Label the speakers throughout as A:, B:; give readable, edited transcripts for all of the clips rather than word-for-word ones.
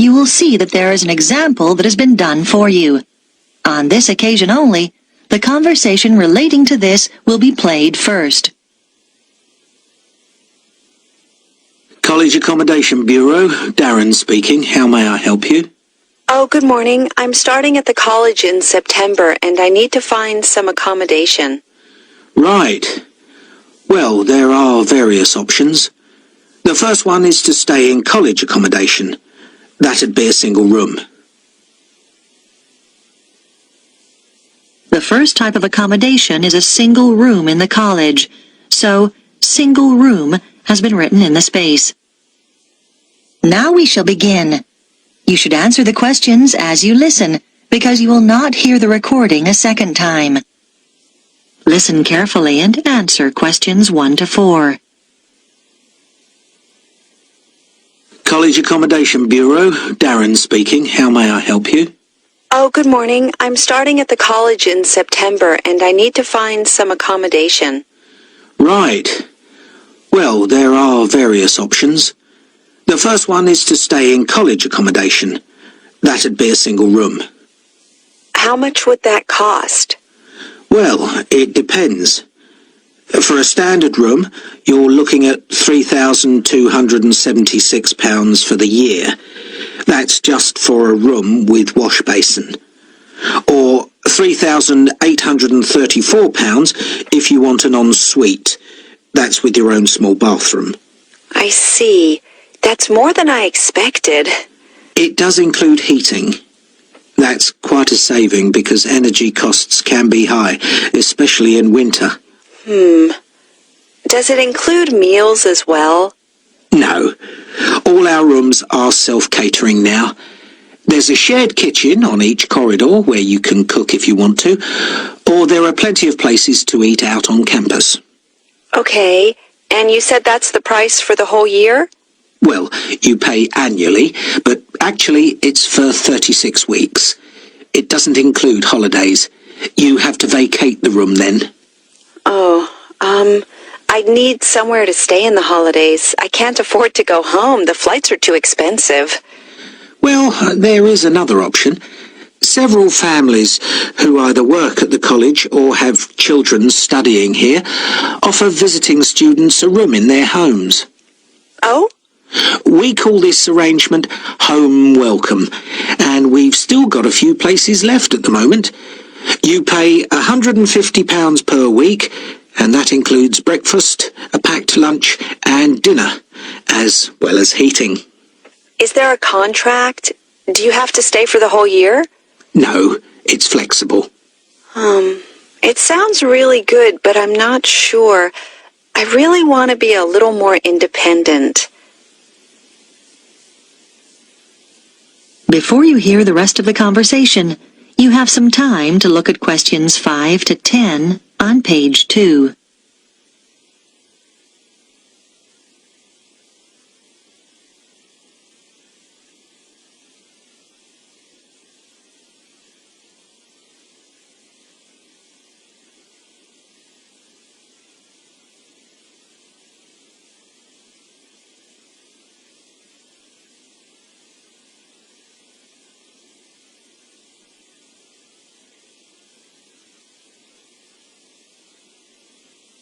A: you will see that there is an example that has been done for you. On this occasion only, the conversation relating to this will be played first.
B: College Accommodation Bureau, Darren speaking. How may I help you?
C: Oh, good morning. I'm starting at the college in September, and I need to find some accommodation.
B: Right. Well, there are various options. The first one is to stay in college accommodation. That'd be a single room.
A: The first type of accommodation is a single room in the college, so single room has been written in the space. Now we shall begin. You should answer the questions as you listen, because you will not hear the recording a second time. Listen carefully and answer questions 1 to 4.
B: College Accommodation Bureau, Darren speaking. How may I help you?
C: Oh, good morning. I'm starting at the college in September, and I need to find some accommodation.
B: Right. Well, there are various options. The first one is to stay in college accommodation. That'd be a single room.
C: How much would that cost?
B: Well, it depends. For a standard room, you're looking at £3,276 for the year. That's just for a room with wash basin. Or £3,834 if you want an ensuite. That's with your own small bathroom.
C: I see. That's more than I expected.
B: It does include heating. That's quite a saving because energy costs can be high, especially in winter.
C: Does it include meals as well?
B: No. All our rooms are self-catering now. There's a shared kitchen on each corridor where you can cook if you want to, or there are plenty of places to eat out on campus.
C: Okay, and you said that's the price for the whole year?
B: Well, you pay annually, but actually it's for 36 weeks. It doesn't include holidays. You have to vacate the room then.
C: I'd need somewhere to stay in the holidays. I can't afford to go home. The flights are too expensive.
B: Well, there is another option. Several families who either work at the college or have children studying here offer visiting students a room in their homes.
C: Oh?
B: We call this arrangement Home Welcome, and we've still got a few places left at the moment. You pay £150 per week, and that includes breakfast, a packed lunch, and dinner, as well as heating.
C: Is there a contract? Do you have to stay for the whole year?
B: No, it's flexible.
C: It sounds really good, but I'm not sure. I really want to be a little more independent.
A: Before you hear the rest of the conversation, you have some time to look at questions 5 to 10 on page 2.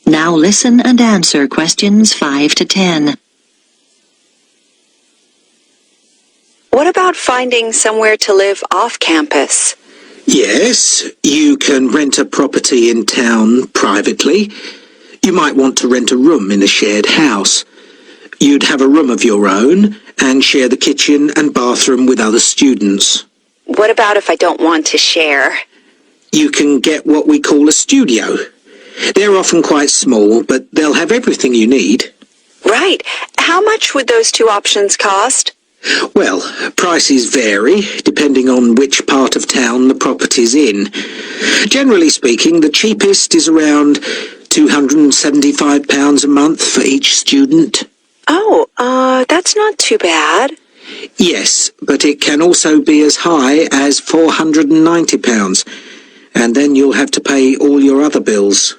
A: Now listen and answer questions 5 to 10.
C: What about finding somewhere to live off campus?
B: Yes, you can rent a property in town privately. You might want to rent a room in a shared house. You'd have a room of your own and share the kitchen and bathroom with other students.
C: What about if I don't want to share?
B: You can get what we call a studio. They're often quite small, but they'll have everything you need.
C: Right. How much would those two options cost?
B: Well, prices vary depending on which part of town the property's in. Generally speaking, the cheapest is around £275 a month for each student.
C: Oh, that's not too bad.
B: Yes, but it can also be as high as £490, and then you'll have to pay all your other bills.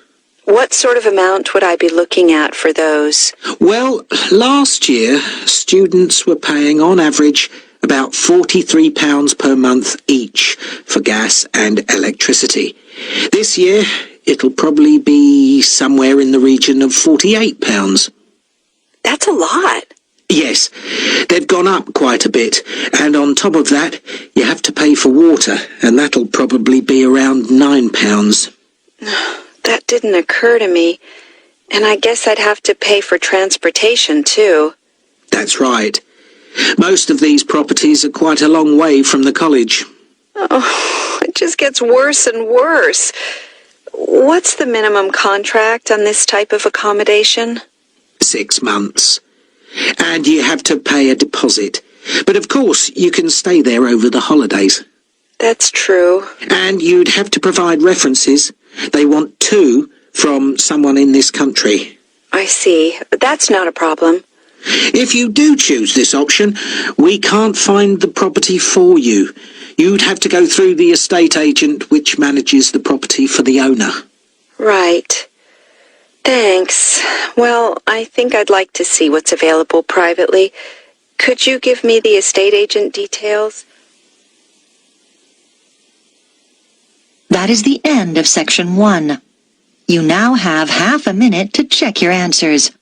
C: What sort of amount would I be looking at for those?
B: Well, last year, students were paying on average about £43 per month each for gas and electricity. This year, it'll probably be somewhere in the region of £48.
C: That's a lot.
B: Yes, they've gone up quite a bit, and on top of that, you have to pay for water, and that'll probably be around £9.
C: That didn't occur to me. And I guess I'd have to pay for transportation, too.
B: That's right. Most of these properties are quite a long way from the college.
C: Oh, it just gets worse and worse. What's the minimum contract on this type of accommodation?
B: 6 months. And you have to pay a deposit. But of course, you can stay there over the holidays.
C: That's true.
B: And you'd have to provide references. They want 2 from someone in this country.
C: I see. But that's not a problem.
B: If you do choose this option, we can't find the property for you. You'd have to go through the estate agent which manages the property for the owner.
C: Right. Thanks. Well, I think I'd like to see what's available privately. Could you give me the estate agent details?
A: That is the end of section 1. You now have half a minute to check your answers.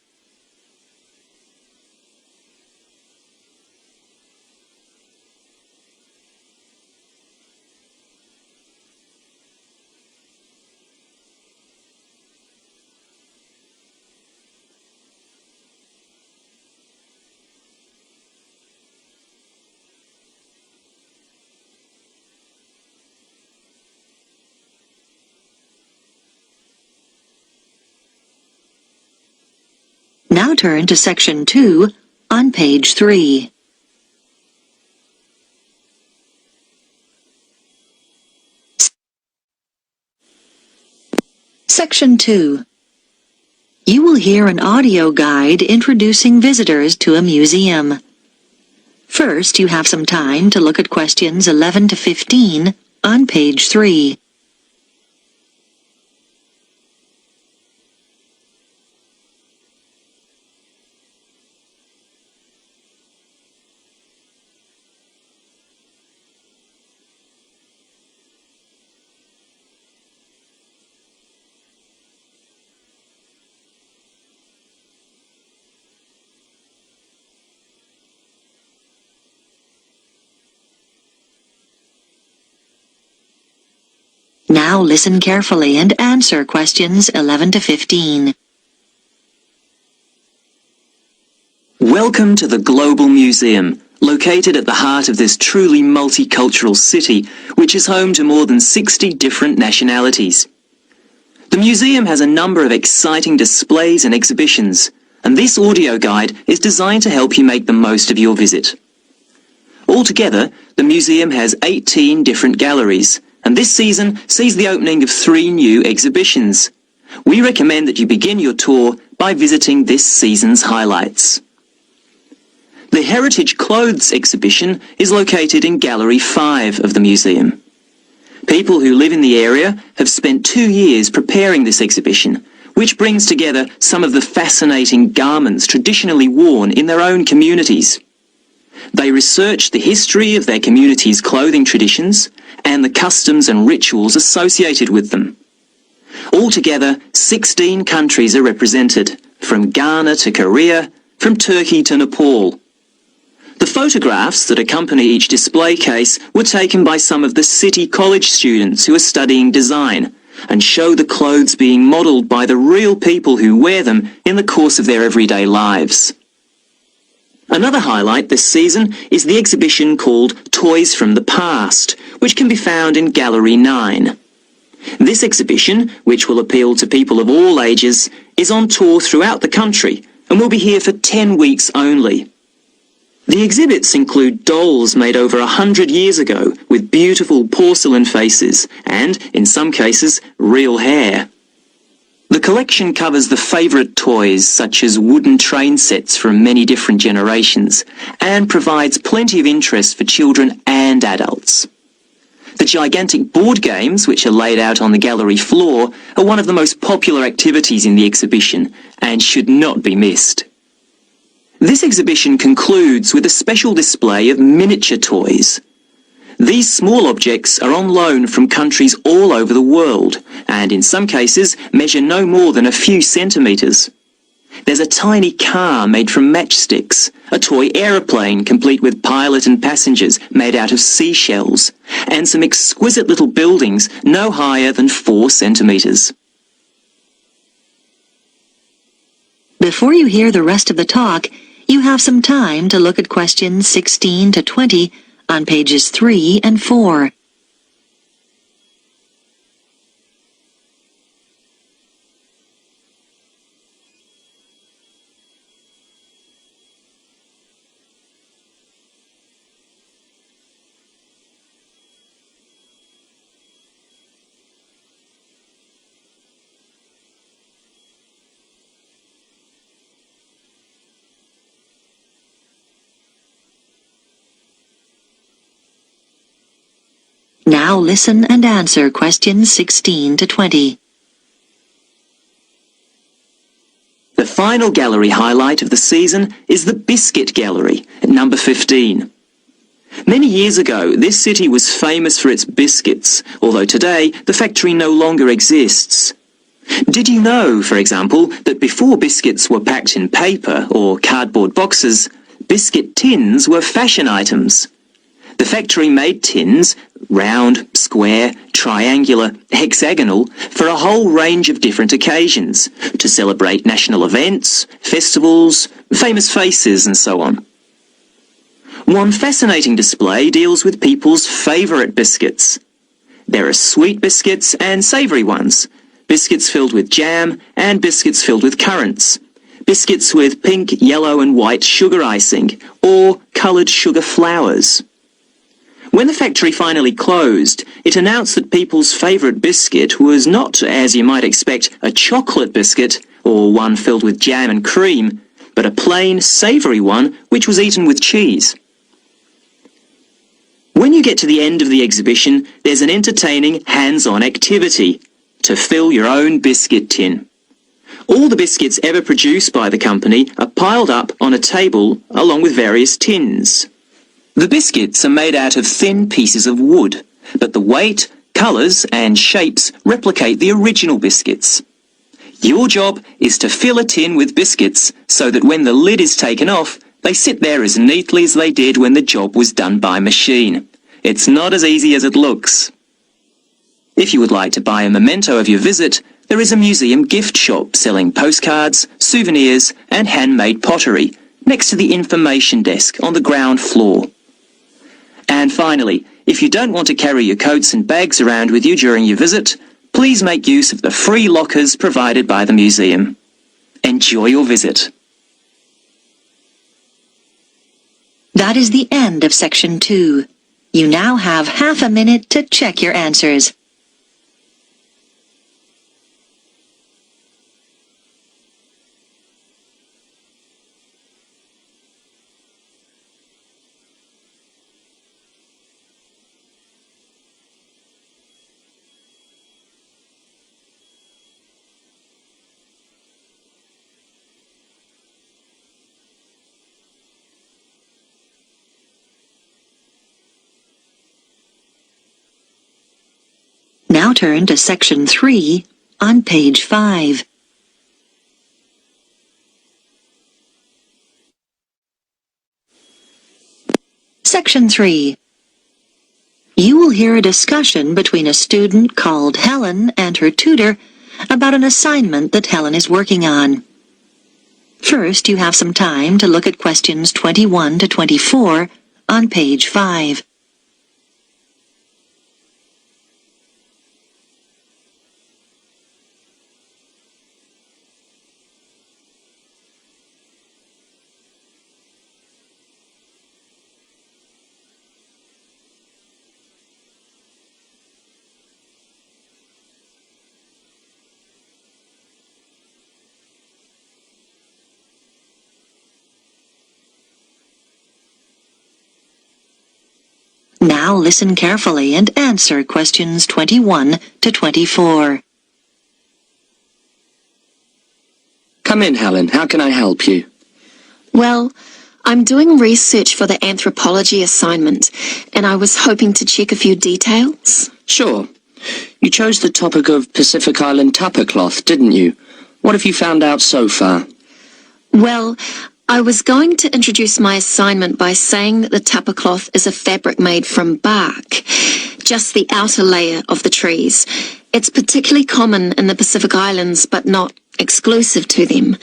A: Now turn to section 2 on page 3. Section 2. You will hear an audio guide introducing visitors to a museum. First, you have some time to look at questions 11 to 15 on page 3. Now listen carefully and answer questions 11 to 15.
D: Welcome to the Global Museum, located at the heart of this truly multicultural city, which is home to more than 60 different nationalities. The museum has a number of exciting displays and exhibitions, and this audio guide is designed to help you make the most of your visit. Altogether, the museum has 18 different galleries, and this season sees the opening of 3 new exhibitions. We recommend that you begin your tour by visiting this season's highlights. The Heritage Clothes exhibition is located in Gallery 5 of the museum. People who live in the area have spent 2 years preparing this exhibition, which brings together some of the fascinating garments traditionally worn in their own communities. They research the history of their community's clothing traditions and the customs and rituals associated with them. Altogether, 16 countries are represented, from Ghana to Korea, from Turkey to Nepal. The photographs that accompany each display case were taken by some of the City College students who are studying design and show the clothes being modelled by the real people who wear them in the course of their everyday lives. Another highlight this season is the exhibition called Toys from the Past, which can be found in Gallery 9. This exhibition, which will appeal to people of all ages, is on tour throughout the country and will be here for 10 weeks only. The exhibits include dolls made over 100 years ago with beautiful porcelain faces and, in some cases, real hair. The collection covers the favourite toys such as wooden train sets from many different generations and provides plenty of interest for children and adults. The gigantic board games, which are laid out on the gallery floor, are one of the most popular activities in the exhibition and should not be missed. This exhibition concludes with a special display of miniature toys. These small objects are on loan from countries all over the world, and in some cases measure no more than a few centimetres. There's a tiny car made from matchsticks, a toy aeroplane complete with pilot and passengers made out of seashells, and some exquisite little buildings no higher than 4 centimetres.
A: Before you hear the rest of the talk, you have some time to look at questions 16 to 20 on pages 3 and 4. Now listen and answer questions 16 to 20.
D: The final gallery highlight of the season is the Biscuit Gallery at number 15. Many years ago, this city was famous for its biscuits, although today the factory no longer exists. Did you know, for example, that before biscuits were packed in paper or cardboard boxes, biscuit tins were fashion items? The factory made tins, round, square, triangular, hexagonal, for a whole range of different occasions, to celebrate national events, festivals, famous faces and so on. One fascinating display deals with people's favourite biscuits. There are sweet biscuits and savoury ones, biscuits filled with jam and biscuits filled with currants, biscuits with pink, yellow and white sugar icing, or coloured sugar flowers. When the factory finally closed, it announced that people's favourite biscuit was not, as you might expect, a chocolate biscuit or one filled with jam and cream, but a plain, savoury one which was eaten with cheese. When you get to the end of the exhibition, there's an entertaining hands-on activity to fill your own biscuit tin. All the biscuits ever produced by the company are piled up on a table along with various tins. The biscuits are made out of thin pieces of wood, but the weight, colours and shapes replicate the original biscuits. Your job is to fill a tin with biscuits so that when the lid is taken off, they sit there as neatly as they did when the job was done by machine. It's not as easy as it looks. If you would like to buy a memento of your visit, there is a museum gift shop selling postcards, souvenirs and handmade pottery next to the information desk on the ground floor. And finally, if you don't want to carry your coats and bags around with you during your visit, please make use of the free lockers provided by the museum. Enjoy your visit.
A: That is the end of section 2. You now have half a minute to check your answers. Now turn to section 3 on page 5. Section 3. You will hear a discussion between a student called Helen and her tutor about an assignment that Helen is working on. First, you have some time to look at questions 21 to 24 on page 5. Now listen carefully and answer questions 21 to 24.
E: Come in, Helen. How can I help you? Well, I'm doing research for the anthropology assignment, and I was hoping to check a few details.
F: Sure. You chose the topic of Pacific Island tapa cloth, didn't you? What have you found out so far?
E: Well, I was going to introduce my assignment by saying that the tapa cloth is a fabric made from bark, just the outer layer of the trees. It's particularly common in the Pacific Islands, but not exclusive to them.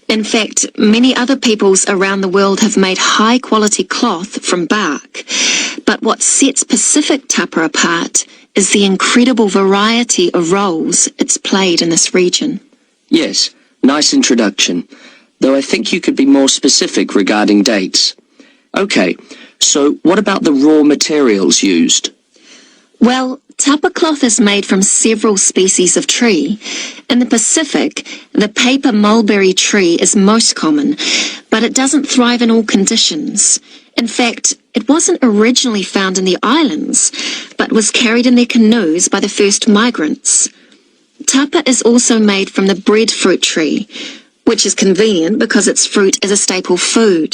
E: In fact, many other peoples around the world have made high-quality cloth from bark. But what sets Pacific tapa apart is the incredible variety of roles it's played in this region.
F: Yes, nice introduction. Though I think you could be more specific regarding dates. Okay, so what about the raw materials used?
E: Well, tapa cloth is made from several species of tree. In the Pacific, the paper mulberry tree is most common, but it doesn't thrive in all conditions. In fact, it wasn't originally found in the islands, but was carried in their canoes by the first migrants. Tapa is also made from the breadfruit tree, which is convenient because its fruit is a staple food.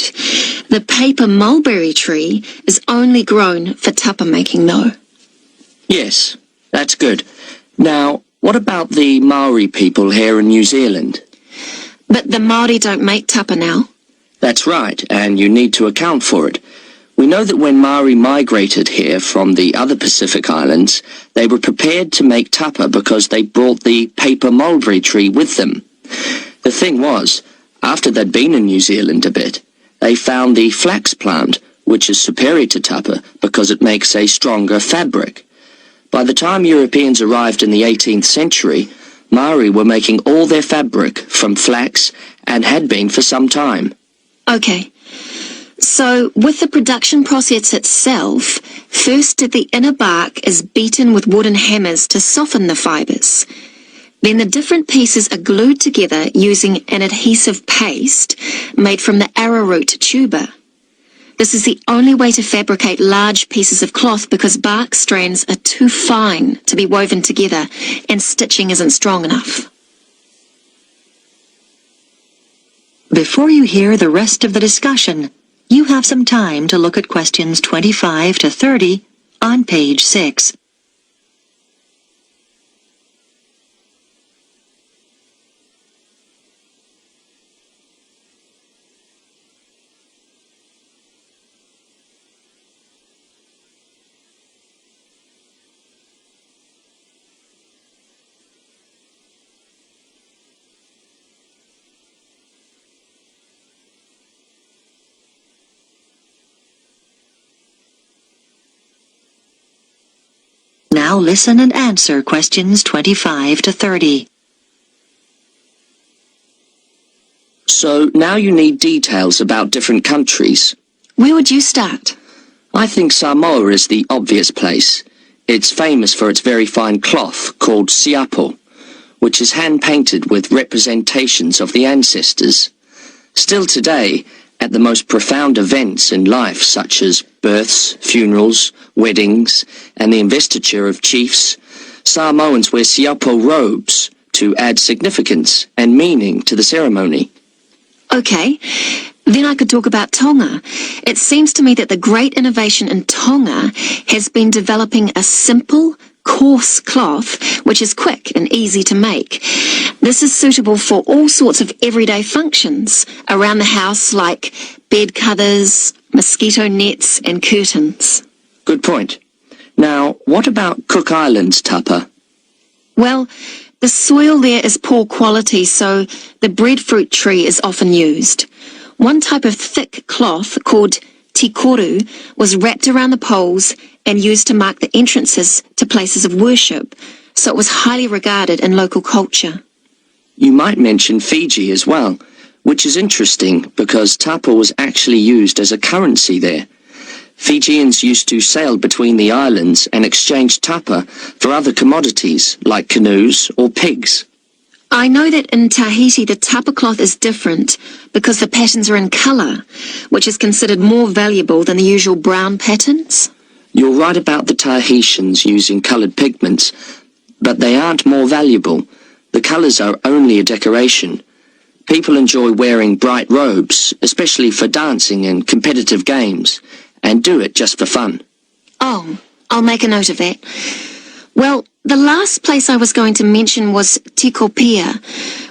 E: The paper mulberry tree is only grown for tapa making, though.
F: Yes, that's good. Now, what about the Maori people here in New Zealand?
E: But the Māori don't make tapa now.
F: That's right, and you need to account for it. We know that when Maori migrated here from the other Pacific Islands, they were prepared to make tapa because they brought the paper mulberry tree with them. The thing was, after they'd been in New Zealand a bit, they found the flax plant, which is superior to tapa because it makes a stronger fabric. By the time Europeans arrived in the 18th century, Maori were making all their fabric from flax and had been for some time.
E: Okay. So, with the production process itself, first the inner bark is beaten with wooden hammers to soften the fibres. Then the different pieces are glued together using an adhesive paste made from the arrowroot tuber. This is the only way to fabricate large pieces of cloth because bark strands are too fine to be woven together and stitching isn't strong enough.
A: Before you hear the rest of the discussion, you have some time to look at questions 25 to 30 on page 6. Now listen and answer questions 25 to 30.
F: So now you need details about different countries.
E: Where would you start?
F: I think Samoa is the obvious place. It's famous for its very fine cloth called siapo, which is hand-painted with representations of the ancestors. Still today, at the most profound events in life such as births, funerals, weddings, and the investiture of chiefs, Samoans wear siapo robes to add significance and meaning to the ceremony.
E: Okay, then I could talk about Tonga. It seems to me that the great innovation in Tonga has been developing a simple, coarse cloth which is quick and easy to make. This is suitable for all sorts of everyday functions around the house like bed covers, mosquito nets and curtains.
F: Good point. Now, what about Cook Islands tapa?
E: Well, the soil there is poor quality, so the breadfruit tree is often used. One type of thick cloth called tikoru was wrapped around the poles and used to mark the entrances to places of worship, so it was highly regarded in local culture.
F: You might mention Fiji as well, which is interesting because tapa was actually used as a currency there. Fijians used to sail between the islands and exchange tapa for other commodities like canoes or pigs.
E: I know that in Tahiti the tapa cloth is different because the patterns are in colour, which is considered more valuable than the usual brown patterns.
F: You're right about the Tahitians using coloured pigments, but they aren't more valuable. The colours are only a decoration. People enjoy wearing bright robes, especially for dancing and competitive games, and do it just for fun.
E: Oh, I'll make a note of that. Well, the last place I was going to mention was Tikopia.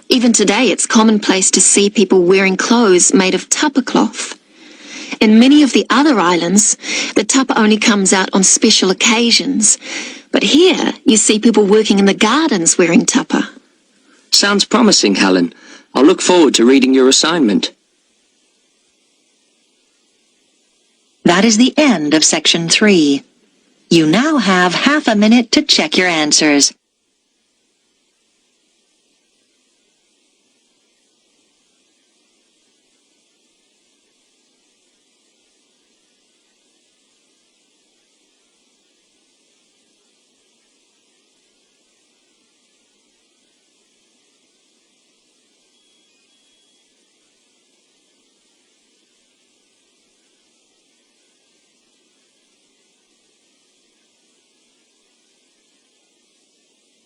E: Even today, it's commonplace to see people wearing clothes made of tapa cloth. In many of the other islands, the tapa only comes out on special occasions. But here, you see people working in the gardens wearing tapa.
F: Sounds promising, Helen. I'll look forward to reading your assignment.
A: That is the end of Section 3. You now have half a minute to check your answers.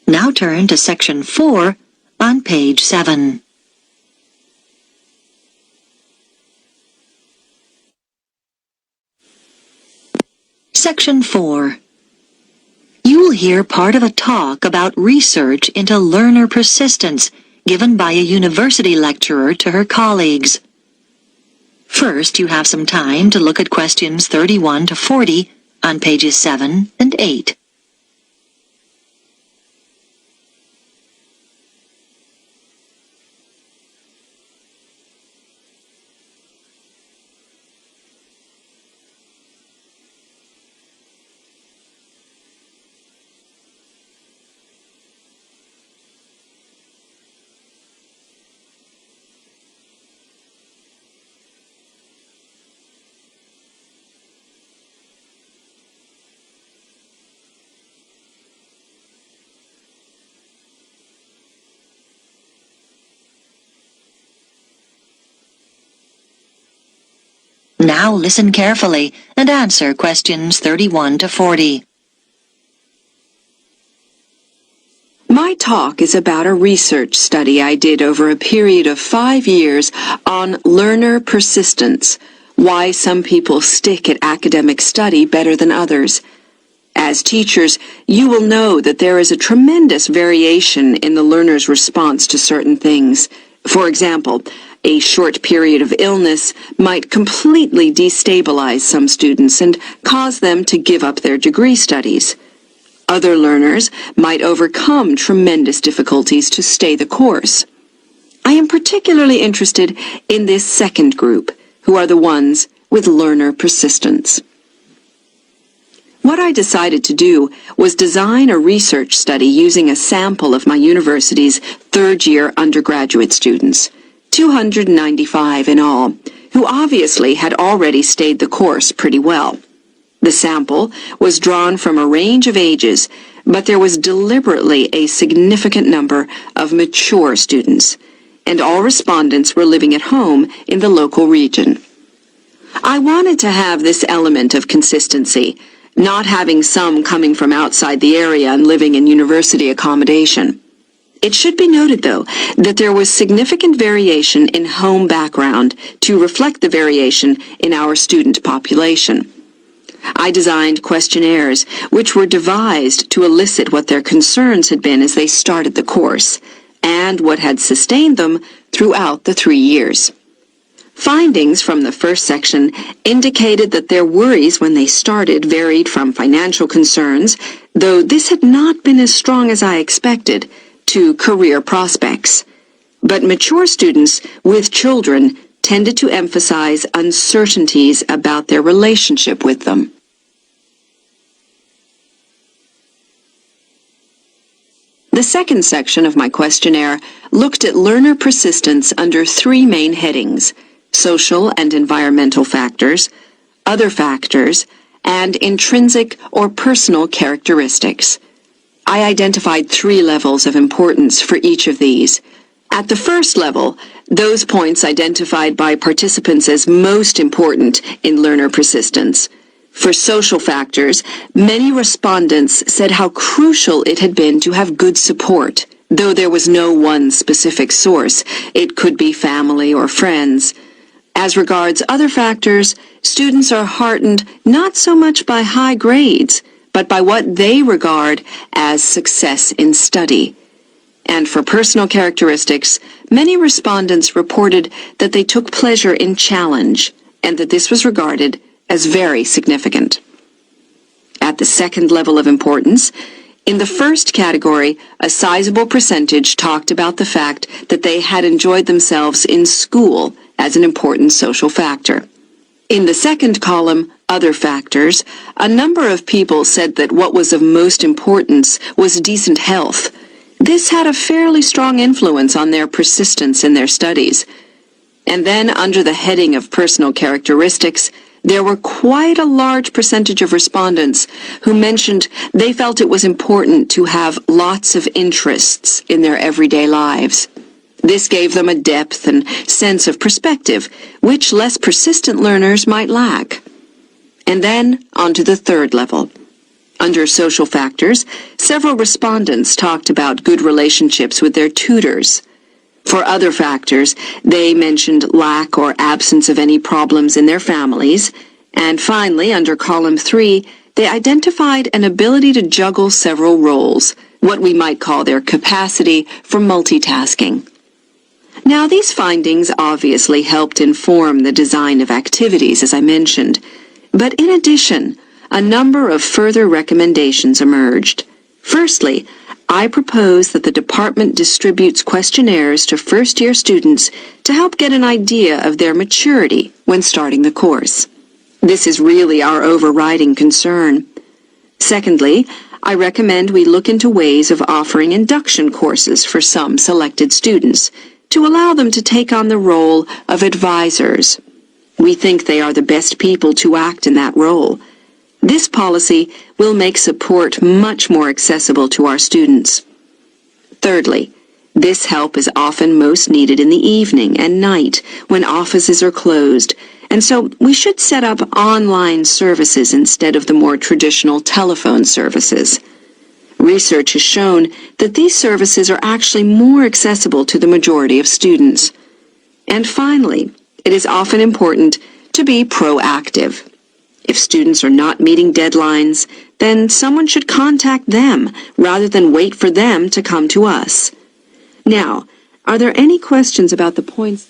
A: Now turn to Section 4 on page 7. Section 4. You will hear part of a talk about research into learner persistence given by a university lecturer to her colleagues. First, you have some time to look at questions 31 to 40 on pages 7 and 8. Now listen carefully and answer questions 31 to 40.
C: My talk is about a research study I did over a period of 5 years on learner persistence, why some people stick at academic study better than others. As teachers, you will know that there is a tremendous variation in the learner's response to certain things. For example, a short period of illness might completely destabilize some students and cause them to give up their degree studies. Other learners might overcome tremendous difficulties to stay the course. I am particularly interested in this second group, who are the ones with learner persistence. What I decided to do was design a research study using a sample of my university's third-year undergraduate students, 295 in all, who obviously had already stayed the course pretty well. The sample was drawn from a range of ages, but there was deliberately a significant number of mature students, and all respondents were living at home in the local region. I wanted to have this element of consistency, not having some coming from outside the area and living in university accommodation. It should be noted, though, that there was significant variation in home background to reflect the variation in our student population. I designed questionnaires which were devised to elicit what their concerns had been as they started the course, and what had sustained them throughout the 3 years. Findings from the first section indicated that their worries when they started varied from financial concerns, though this had not been as strong as I expected, to career prospects. But mature students with children tended to emphasize uncertainties about their relationship with them. The second section of my questionnaire looked at learner persistence under 3 main headings: social and environmental factors, other factors, and intrinsic or personal characteristics. I identified 3 levels of importance for each of these. At the first level, those points identified by participants as most important in learner persistence. For social factors, many respondents said how crucial it had been to have good support, though there was no one specific source. It could be family or friends. As regards other factors, students are heartened not so much by high grades, but by what they regard as success in study. And for personal characteristics, many respondents reported that they took pleasure in challenge, and that this was regarded as very significant. At the second level of importance, in the first category, a sizable percentage talked about the fact that they had enjoyed themselves in school as an important social factor. In the second column, other factors, a number of people said that what was of most importance was decent health. This had a fairly strong influence on their persistence in their studies. And then, under the heading of personal characteristics, there were quite a large percentage of respondents who mentioned they felt it was important to have lots of interests in their everyday lives. This gave them a depth and sense of perspective, which less persistent learners might lack. And then, on to the third level. Under social factors, several respondents talked about good relationships with their tutors. For other factors, they mentioned lack or absence of any problems in their families. And finally, under column 3, they identified an ability to juggle several roles, what we might call their capacity for multitasking. Now, these findings obviously helped inform the design of activities, as I mentioned. But in addition, a number of further recommendations emerged. Firstly, I propose that the department distributes questionnaires to first-year students to help get an idea of their maturity when starting the course. This is really our overriding concern. Secondly, I recommend we look into ways of offering induction courses for some selected students to allow them to take on the role of advisors. We think they are the best people to act in that role. This policy will make support much more accessible to our students. Thirdly, this help is often most needed in the evening and night when offices are closed, and so we should set up online services instead of the more traditional telephone services. Research has shown that these services are actually more accessible to the majority of students. And finally, it is often important to be proactive. If students are not meeting deadlines, then someone should contact them rather than wait for them to come to us. Now, are there any questions about the points